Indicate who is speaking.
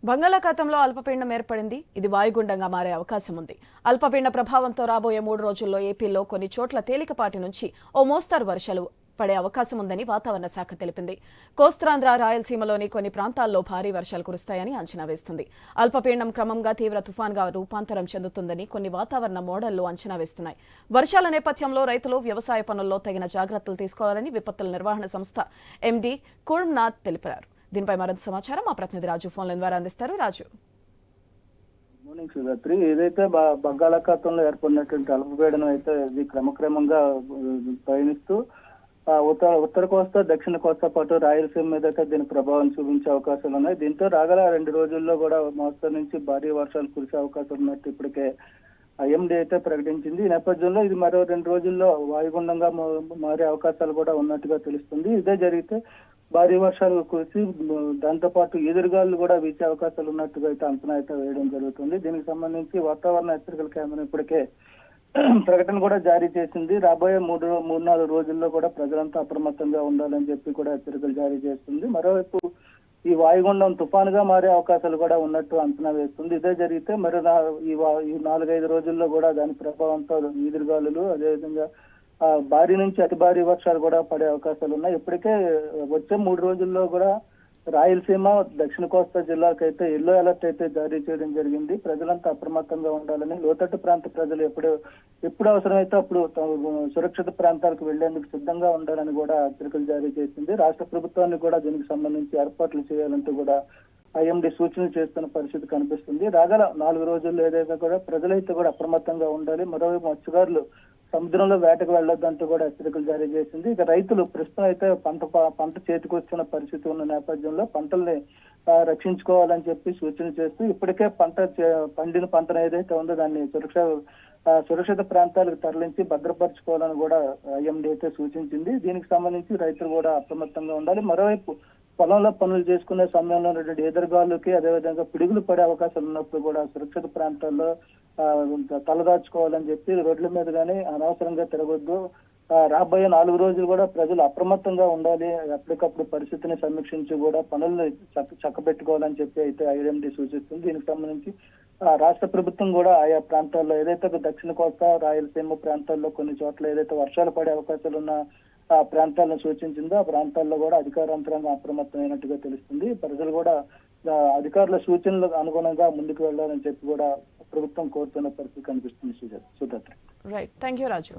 Speaker 1: బంగాళాఖాతంలో అల్పపీడనం ఏర్పడింది. ఇది వాయుగుండంగా మారే అవకాశం ఉంది. అల్పపీడన ప్రభావంతో రాబోయే 3 రోజుల్లో ఏపీలో కొన్ని చోట్ల తేలికపాటి నుంచి ఓ మోస్తరు వర్షాలు పడే అవకాశం ఉందని వాతావరణ శాఖ తెలిపింది. కోస్తాంధ్ర, రాయలసీమలోని కొన్ని ప్రాంతాల్లో భారీ వర్షాలు కురుస్తాయని అంచనా వేస్తుంది. అల్పపీడనం క్రమంగా తీవ్ర తుఫాన్గా రూపాంతరం చెందుతుందని కొన్ని వాతావరణ మోడళ్లు అంచనా వేస్తున్నాయి. వర్షాల నేపథ్యంలో రైతులు వ్యవసాయ పనుల్లో తగిన జాగ్రత్తలు తీసుకోవాలని విపత్తుల నిర్వహణ సంస్థ ఎండీ కుర్మ్నాథ్ తెలిపారు. దీనిపై మరింత సమాచారం మా ప్రతినిధి రాజు ఫోన్ లైన్ ద్వారా అందిస్తారు. రాజు,
Speaker 2: మార్నింగ్ శివరాత్రి. ఏదైతే బంగాళాఖాతంలో ఏర్పడినటువంటి అల్పపీడనం అయితే ఇది క్రమక్రమంగా పయనిస్తూ ఉత్తర కోస్తా, దక్షిణ కోస్తా పాటు రాయలసీమ మీద అయితే దీని ప్రభావం చూపించే అవకాశాలు ఉన్నాయి. దీంతో రాగల 2 రోజుల్లో కూడా మోస్తరు నుంచి భారీ వర్షాలు కురిసే అవకాశం ఉన్నట్టు ఇప్పటికే ఐఎండీ అయితే ప్రకటించింది. ఈ నేపథ్యంలో ఇది మరో 2 రోజుల్లో వాయుగుండంగా మారే అవకాశాలు కూడా ఉన్నట్టుగా తెలుస్తుంది. ఇదే జరిగితే భారీ వర్షాలు కురిసి దాంతో పాటు ఎదురుగాలు కూడా వీచే అవకాశాలు ఉన్నట్టుగా అయితే అంచనా అయితే వేయడం జరుగుతుంది. దీనికి సంబంధించి వాతావరణ హెచ్చరికల కేంద్రం ఇప్పటికే ప్రకటన కూడా జారీ చేసింది. రాబోయే 3-4 రోజుల్లో కూడా ప్రజలంతా అప్రమత్తంగా ఉండాలని చెప్పి కూడా హెచ్చరికలు జారీ చేస్తుంది. మరోవైపు ఈ వాయుగుండం తుఫానుగా మారే అవకాశాలు కూడా ఉన్నట్టు అంచనా వేస్తుంది. ఇదే జరిగితే మరి ఈ 4-5 రోజుల్లో కూడా దాని ప్రభావంతో ఈదురుగాలులు, అదేవిధంగా భారీ నుంచి అతి భారీ వర్షాలు కూడా పడే అవకాశాలు ఉన్నాయి. ఇప్పటికే వచ్చే 3 రోజుల్లో కూడా రాయలసీమ, దక్షిణ కోస్తా జిల్లాలకైతే ఎల్లో అలర్ట్ అయితే జారీ చేయడం జరిగింది. ప్రజలంతా అప్రమత్తంగా ఉండాలని, లోతట్టు ప్రాంత ప్రజలు ఎప్పుడు అవసరమైతే అప్పుడు సురక్షిత ప్రాంతాలకు వెళ్లేందుకు సిద్ధంగా ఉండాలని కూడా హెచ్చరికలు జారీ చేసింది. రాష్ట్ర ప్రభుత్వాన్ని కూడా దీనికి సంబంధించి ఏర్పాట్లు చేయాలంటూ కూడా ఐఎండీ సూచనలు చేస్తున్న పరిస్థితి కనిపిస్తుంది. రాగల 4 రోజుల్లో ఏదైతే కూడా ప్రజలైతే కూడా అప్రమత్తంగా ఉండాలి. మరోవైపు మత్స్యకారులు సముద్రంలో వేటకు వెళ్లొద్దంటూ కూడా హెచ్చరికలు జారీ చేసింది. ఇక రైతులు ప్రస్తుతం అయితే పంట చేతికొచ్చిన పరిస్థితి ఉన్న నేపథ్యంలో పంటల్ని రక్షించుకోవాలని చెప్పి సూచన చేస్తూ ఇప్పటికే పండిన పంటను ఏదైతే ఉందో దాన్ని సురక్షిత ప్రాంతాలకు తరలించి భద్రపరచుకోవాలని కూడా ఐఎండీ అయితే సూచించింది. దీనికి సంబంధించి రైతులు కూడా అప్రమత్తంగా ఉండాలి. మరోవైపు పొలంలో పనులు చేసుకునే సమయంలో ఉన్నటువంటి ఎదురుగాలుకి, అదేవిధంగా పిడుగులు పడే అవకాశాలు ఉన్నప్పుడు కూడా సురక్షిత ప్రాంతాల్లో తలదాచుకోవాలని చెప్పి రోడ్ల మీద కానీ అనవసరంగా తిరగొద్దు. రాబోయే 4 రోజులు కూడా ప్రజలు అప్రమత్తంగా ఉండాలి. ఎప్పటికప్పుడు పరిస్థితిని సమీక్షించి కూడా పనులను చక్కబెట్టుకోవాలని చెప్పి అయితే ఐఎండీ సూచిస్తుంది. దీనికి సంబంధించి రాష్ట్ర ప్రభుత్వం కూడా ఆయా ప్రాంతాల్లో ఏదైతే దక్షిణ కోస్తా, రాయలసీమ ప్రాంతాల్లో కొన్ని చోట్ల ఏదైతే వర్షాలు పడే అవకాశాలు ఉన్న ఆ ప్రాంతాలను సూచించిందో ఆ ప్రాంతాల్లో కూడా అధికార యంత్రాంగం అప్రమత్తమైనట్టుగా తెలుస్తుంది. ప్రజలు కూడా అధికారుల సూచనలకు అనుగుణంగా ముందుకు వెళ్లాలని చెప్పి కూడా ప్రభుత్వం కోరుతున్న పరిస్థితి కనిపిస్తుంది. Sudhatri.
Speaker 1: Right, thank you Raju.